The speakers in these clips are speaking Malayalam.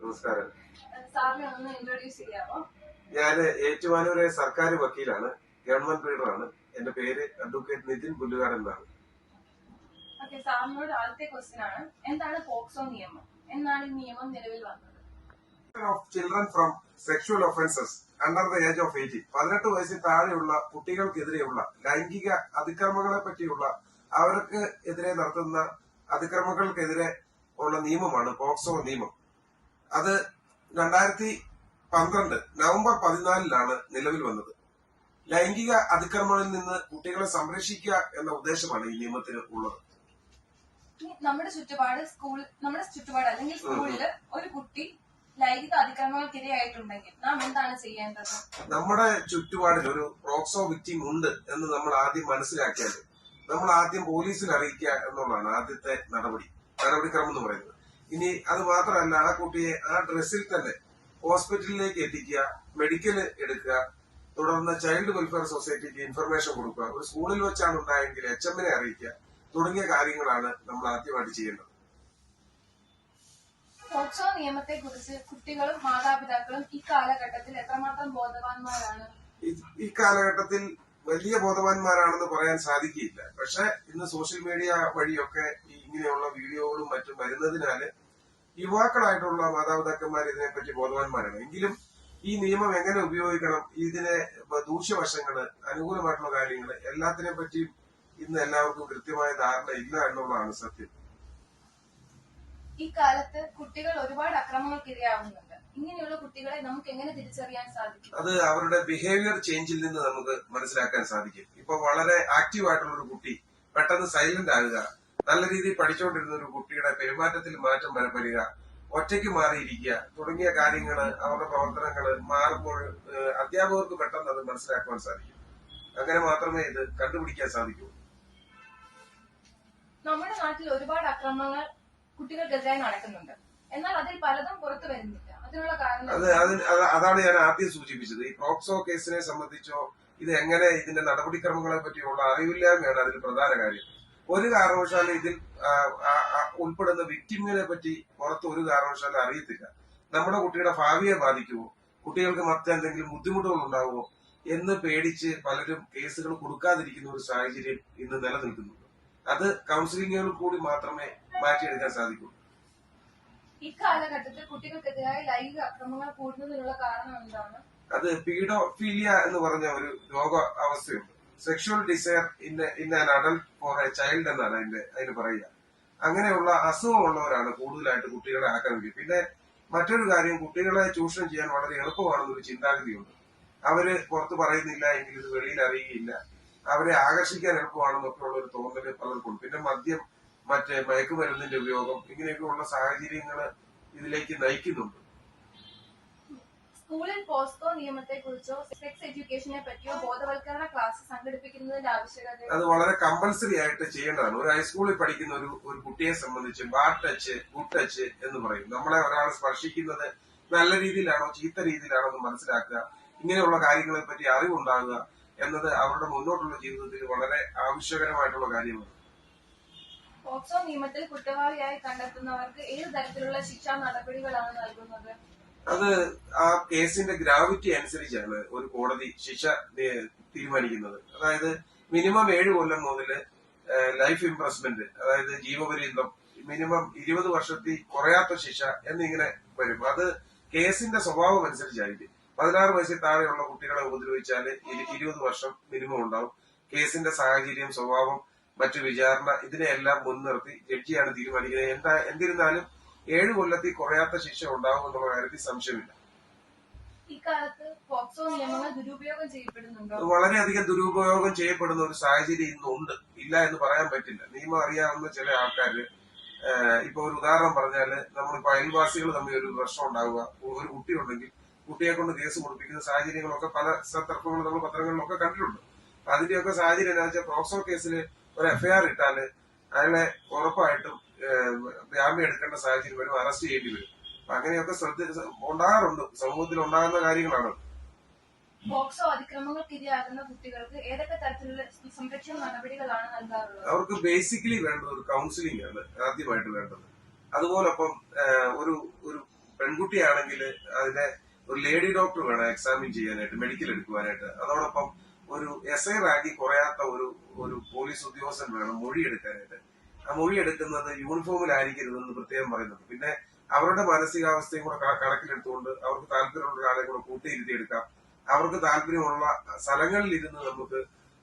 നമസ്കാരം. സാറിനെ ഒന്ന് ഇൻട്രോഡ്യൂസ് ചെയ്യാമോ? ഞാൻ ഏറ്റുമാനൂരെ സർക്കാർ വക്കീലാണ്, ഗവൺമെന്റ് റീഡറാണ്. എന്റെ പേര് അഡ്വക്കേറ്റ് നിതിൻ പുല്ലുകാരൻ എന്നാണ്. സാറിനോട് ആദ്യത്തെ ക്വസ്റ്റ്യൻ ആണ്, എന്താണ് പോക്സോ നിയമം? എന്നാണ് ഈ നിയമം നിലവിൽ വന്നത്? Of children from sexual offences under the age of 18, 18 വയസ്സിൽ താഴെയുള്ള കുട്ടികൾക്കെതിരെയുള്ള ലൈംഗിക അതിക്രമങ്ങളെ പറ്റിയുള്ള അവർക്ക് എതിരെ നടത്തുന്ന അതിക്രമങ്ങൾക്കെതിരെ ഉള്ള നിയമമാണ് പോക്സോ നിയമം. അത് 2012 നവംബർ 14 നിലവിൽ വന്നത്. ലൈംഗിക അതിക്രമങ്ങളിൽ നിന്ന് കുട്ടികളെ സംരക്ഷിക്കുക എന്ന ഉദ്ദേശമാണ് ഈ നിയമത്തിന് ഉള്ളത്. നമ്മുടെ ചുറ്റുപാട് അല്ലെങ്കിൽ സ്കൂളിൽ ഒരു കുട്ടി ലൈംഗിക അതിക്രമങ്ങൾക്കിരയായിട്ടുണ്ടെങ്കിൽ നാം എന്താണ് ചെയ്യേണ്ടത്? നമ്മുടെ ചുറ്റുപാടിൽ ഒരു പോക്സോ വിക്ടിം ഉണ്ട് എന്ന് നമ്മൾ ആദ്യം മനസ്സിലാക്കിയാൽ നമ്മൾ ആദ്യം പോലീസിൽ അറിയിക്കുക എന്നുള്ളതാണ് ആദ്യത്തെ നടപടിക്രമം എന്ന് പറയുന്നത്. ഇനി അത് മാത്രമല്ല, ആ കുട്ടിയെ ആ ഡ്രസ്സിൽ തന്നെ ഹോസ്പിറ്റലിലേക്ക് എത്തിക്കുക, മെഡിക്കൽ എടുക്കുക, തുടർന്ന് ചൈൽഡ് വെൽഫെയർ സൊസൈറ്റിക്ക് ഇൻഫർമേഷൻ കൊടുക്കുക, ഒരു സ്കൂളിൽ വെച്ചാണ് ഉണ്ടായെങ്കിൽ HM-നെ അറിയിക്കുക തുടങ്ങിയ കാര്യങ്ങളാണ് നമ്മൾ ആദ്യമായിട്ട് ചെയ്യേണ്ടത്. പോക്സോ നിയമത്തെ കുറിച്ച് കുട്ടികളും മാതാപിതാക്കളും ഈ കാലഘട്ടത്തിൽ എത്രമാത്രം ബോധവാന്മാരാണ്? ഈ കാലഘട്ടത്തിൽ വലിയ ബോധവാന്മാരാണെന്ന് പറയാൻ സാധിക്കില്ല. പക്ഷെ ഇന്ന് സോഷ്യൽ മീഡിയ വഴിയൊക്കെ ഇങ്ങനെയുള്ള വീഡിയോകളും മറ്റും വരുന്നതിനാല് യുവാക്കളായിട്ടുള്ള മാതാപിതാക്കന്മാർ ഇതിനെപ്പറ്റി ബോധവാന്മാരാണ്. എങ്കിലും ഈ നിയമം എങ്ങനെ ഉപയോഗിക്കണം, ഇതിനെ ദൂഷ്യവശങ്ങള്, അനുകൂലമായിട്ടുള്ള കാര്യങ്ങള് എല്ലാത്തിനെ പറ്റിയും ഇന്ന് എല്ലാവർക്കും കൃത്യമായ ധാരണ ഇല്ല എന്നുള്ളതാണ് സത്യം. ഈ കാലത്ത് കുട്ടികൾ ഒരുപാട് അക്രമങ്ങൾക്കിരയാവുന്നുണ്ട്. ഇങ്ങനെയുള്ള കുട്ടികളെ നമുക്ക് എങ്ങനെ തിരിച്ചറിയാൻ സാധിക്കും? അത് അവരുടെ ബിഹേവിയർ ചേഞ്ചിൽ നിന്ന് നമുക്ക് മനസ്സിലാക്കാൻ സാധിക്കും. ഇപ്പൊ വളരെ ആക്റ്റീവ് ആയിട്ടുള്ള ഒരു കുട്ടി പെട്ടെന്ന് സൈലന്റ് ആകുക, നല്ല രീതിയിൽ പഠിച്ചുകൊണ്ടിരുന്ന ഒരു കുട്ടിയുടെ പെരുമാറ്റത്തിൽ മാറ്റം വരിക, ഒറ്റയ്ക്ക് മാറിയിരിക്കുക തുടങ്ങിയ കാര്യങ്ങള്, അവരുടെ പ്രവർത്തനങ്ങള് മാറുമ്പോൾ അധ്യാപകർക്ക് പെട്ടെന്ന് അത് മനസ്സിലാക്കുവാൻ സാധിക്കും. അങ്ങനെ മാത്രമേ ഇത് കണ്ടുപിടിക്കാൻ സാധിക്കൂ. നമ്മുടെ നാട്ടിൽ ഒരുപാട് അക്രമങ്ങൾ കുട്ടികൾക്കെതിരായി നടക്കുന്നുണ്ട്. എന്നാൽ അതിൽ പലതും പുറത്തു വരുന്നില്ല. അതിനുള്ള കാരണം അതാണ് ഞാൻ ആദ്യം സൂചിപ്പിച്ചത്. ഈ പോക്സോ കേസിനെ സംബന്ധിച്ചോ ഇത് എങ്ങനെ ഇതിന്റെ നടപടിക്രമങ്ങളെ പറ്റിയുള്ള അറിവില്ലായ്മയാണ് അതിൽ പ്രധാന കാര്യം. ഒരു കാരണവശാലും ഇതിൽ ഉൾപ്പെടുന്ന വിക്ടിമിനെ പറ്റി പുറത്ത് ഒരു കാരണവശാലും അറിയത്തില്ല. നമ്മുടെ കുട്ടിയുടെ ഭാവിയെ ബാധിക്കുമോ, കുട്ടികൾക്ക് മറ്റെന്തെങ്കിലും ബുദ്ധിമുട്ടുകൾ ഉണ്ടാവുമോ എന്ന് പേടിച്ച് പലരും കേസുകൾ കൊടുക്കാതിരിക്കുന്ന ഒരു സാഹചര്യം ഇന്ന് നിലനിൽക്കുന്നുണ്ട്. അത് കൗൺസിലിങ്ങുകളിൽ കൂടി മാത്രമേ മാറ്റിയെടുക്കാൻ സാധിക്കൂ. ഈ കാലഘട്ടത്തിൽ കുട്ടികൾക്കെതിരായ ലൈംഗിക അക്രമങ്ങൾ കൂടുന്നതിനുള്ള കാരണം എന്താണ്? അത് പീഡോഫീലിയ എന്ന് പറഞ്ഞ ഒരു രോഗ അവസ്ഥയുണ്ട്. Sexual desire in an adult for a child എന്നാണ് അതിന് പറയുക. അങ്ങനെയുള്ള അസുഖമുള്ളവരാണ് കൂടുതലായിട്ട് കുട്ടികളെ ആക്രമിക്കുക. പിന്നെ മറ്റൊരു കാര്യം, കുട്ടികളെ ചൂഷണം ചെയ്യാൻ വളരെ എളുപ്പമാണെന്നൊരു ചിന്താഗതിയുണ്ട്. അവര് പുറത്ത് പറയുന്നില്ല എങ്കിൽ ഇത് വെളിയിൽ അറിയുകയില്ല, അവരെ ആകർഷിക്കാൻ എളുപ്പമാണെന്നൊക്കെ ഉള്ള ഒരു തോന്നല് പലർക്കും. പിന്നെ മദ്യം, മയക്കുമരുന്നിന്റെ ഉപയോഗം, ഇങ്ങനെയൊക്കെയുള്ള സാഹചര്യങ്ങൾ ഇതിലേക്ക് നയിക്കുന്നുണ്ട്. സ്കൂളിൽ പോക്സോ നിയമത്തെ കുറിച്ചോ സെക്സ് എഡ്യൂക്കേഷനെ പറ്റിയോ ബോധവൽക്കരണ ക്ലാസ് സംഘടിപ്പിക്കുന്നതിന്റെ ആവശ്യകത അത് വളരെ കമ്പൽസറി ആയിട്ട് ചെയ്യേണ്ടതാണ്. ഒരു ഹൈസ്കൂളിൽ പഠിക്കുന്ന ഒരു കുട്ടിയെ സംബന്ധിച്ച് ബാഡ് ടച്ച്, ഗുഡ് ടച്ച് എന്ന് പറയും. നമ്മളെ ഒരാൾ സ്പർശിക്കുന്നത് നല്ല രീതിയിലാണോ ചീത്ത രീതിയിലാണോ എന്ന് മനസ്സിലാക്കുക, ഇങ്ങനെയുള്ള കാര്യങ്ങളെ പറ്റി അറിവുണ്ടാകുക എന്നത് അവരുടെ മുന്നോട്ടുള്ള ജീവിതത്തിൽ വളരെ ആവശ്യകരമായിട്ടുള്ള കാര്യമാണ്. പോക്സോ നിയമത്തിൽ കുറ്റവാളിയായി കണ്ടെത്തുന്നവർക്ക് ഏത് തരത്തിലുള്ള ശിക്ഷാ നടപടികളാണ് നൽകുന്നത്? അത് ആ കേസിന്റെ ഗ്രാവിറ്റി അനുസരിച്ചാണ് ഒരു കോടതി ശിക്ഷ തീരുമാനിക്കുന്നത്. അതായത് മിനിമം 7 കൊല്ലം മുതൽ ലൈഫ് ഇംപ്രസ്മെന്റ്, അതായത് ജീവപര്യന്തം, മിനിമം 20 വർഷത്തിൽ കുറയാത്ത ശിക്ഷ എന്നിങ്ങനെ വരും. അത് കേസിന്റെ സ്വഭാവം അനുസരിച്ചായിരിക്കും. 16 വയസ്സിൽ താഴെയുള്ള കുട്ടികളെ ഉപദ്രവിച്ചാൽ 20 വർഷം മിനിമം ഉണ്ടാവും. കേസിന്റെ സാഹചര്യം, സ്വഭാവം, മറ്റു വിചാരണ ഇതിനെയെല്ലാം മുൻനിർത്തി ജഡ്ജിയാണ് തീരുമാനിക്കുന്നത്. എന്നിരുന്നാലും 7 കൊല്ലത്തിൽ കുറയാത്ത ശിക്ഷ ഉണ്ടാവും എന്നുള്ള കാര്യത്തിൽ സംശയമില്ല. ഇക്കാലത്ത് പോക്സോ നിയമങ്ങൾ ദുരുപയോഗം ചെയ്യപ്പെടുന്നുണ്ടോ? വളരെയധികം ദുരുപയോഗം ചെയ്യപ്പെടുന്ന ഒരു സാഹചര്യം ഇന്നുണ്ട്, ഇല്ല എന്ന് പറയാൻ പറ്റില്ല. നിയമം അറിയാവുന്ന ചില ആൾക്കാര്, ഇപ്പൊ ഒരു ഉദാഹരണം പറഞ്ഞാല്, നമ്മളിപ്പോ അയൽവാസികൾ തമ്മിൽ ഒരു പ്രശ്നം ഉണ്ടാവുക, ഒരു കുട്ടി ഉണ്ടെങ്കിൽ കുട്ടിയെ കൊണ്ട് കേസ് കൊടുപ്പിക്കുന്ന സാഹചര്യങ്ങളൊക്കെ പല സന്ദർഭങ്ങളും നമ്മൾ പത്രങ്ങളിലൊക്കെ കണ്ടിട്ടുണ്ട്. അതിന്റെയൊക്കെ സാഹചര്യം എന്താ വെച്ചാൽ, പോക്സോ കേസിൽ ഒരു FIR ഇട്ടാല് അയാളെ ഉറപ്പായിട്ടും ജാമ്യം എടുക്കേണ്ട സാഹചര്യം വരും, അറസ്റ്റ് ചെയ്യേണ്ടി വരും. അങ്ങനെയൊക്കെ ഉണ്ടാകാറുണ്ട്, സമൂഹത്തിൽ ഉണ്ടാകുന്ന കാര്യങ്ങളാണ്. പോക്സോ അതിക്രമങ്ങൾക്കിരയാകുന്ന കുട്ടികൾക്ക് ഏതൊക്കെ തരത്തിലുള്ള സംരക്ഷണ നടപടികളാണ് നൽകാറുള്ളത്? അവർക്ക് ബേസിക്കലി വേണ്ടത് ഒരു കൗൺസിലിംഗ് ആണ് ആദ്യമായിട്ട് വേണ്ടത്. അതുപോലൊപ്പം ഒരു പെൺകുട്ടിയാണെങ്കിൽ അതിന്റെ ഒരു ലേഡി ഡോക്ടർ വേണം എക്സാമിൻ ചെയ്യാനായിട്ട്, മെഡിക്കൽ എടുക്കുവാനായിട്ട്. അതോടൊപ്പം ഒരു SI റാങ്കിൽ കുറയാത്ത ഒരു പോലീസ് ഉദ്യോഗസ്ഥൻ വേണം മൊഴി എടുക്കാനായിട്ട്. ആ മൊഴി എടുക്കുന്നത് യൂണിഫോമിലായിരിക്കരുതെന്ന് പ്രത്യേകം പറയുന്നുണ്ട്. പിന്നെ അവരുടെ മാനസികാവസ്ഥയും കൂടെ കണക്കിലെടുത്തുകൊണ്ട് അവർക്ക് താല്പര്യമുള്ള ഒരാളെ കൂടെ കൂട്ടിയിരുത്തിയെടുക്കാം. അവർക്ക് താല്പര്യമുള്ള സ്ഥലങ്ങളിൽ ഇരുന്ന് നമുക്ക്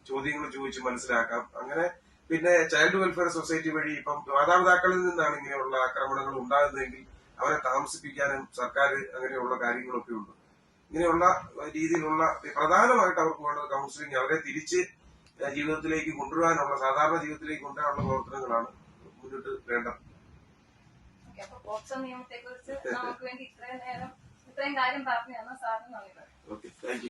ചോദ്യങ്ങൾ ചോദിച്ച് മനസ്സിലാക്കാം. അങ്ങനെ പിന്നെ ചൈൽഡ് വെൽഫെയർ സൊസൈറ്റി വഴി ഇപ്പം മാതാപിതാക്കളിൽ നിന്നാണ് ഇങ്ങനെയുള്ള ആക്രമണങ്ങൾ ഉണ്ടാകുന്നതെങ്കിൽ അവരെ താമസിപ്പിക്കാനും സർക്കാർ അങ്ങനെയുള്ള കാര്യങ്ങളൊക്കെ ഉണ്ട്. ഇങ്ങനെയുള്ള രീതിയിലുള്ള പ്രധാനമായിട്ട് അവർക്ക് വേണ്ടത് കൗൺസിലിംഗ്, അവരെ തിരിച്ച് ജീവിതത്തിലേക്ക് കൊണ്ടുവരാനുള്ള, സാധാരണ ജീവിതത്തിലേക്ക് കൊണ്ടുവരാനുള്ള പ്രവർത്തനങ്ങളാണ് മുന്നോട്ട് വേണ്ടത്. അപ്പൊ പോക്സോ നിയമത്തെ കുറിച്ച് നമുക്ക് വേണ്ടി ഇത്രയും കാര്യം പറഞ്ഞു തന്ന സാറിന് നന്ദി. Okay, thank you.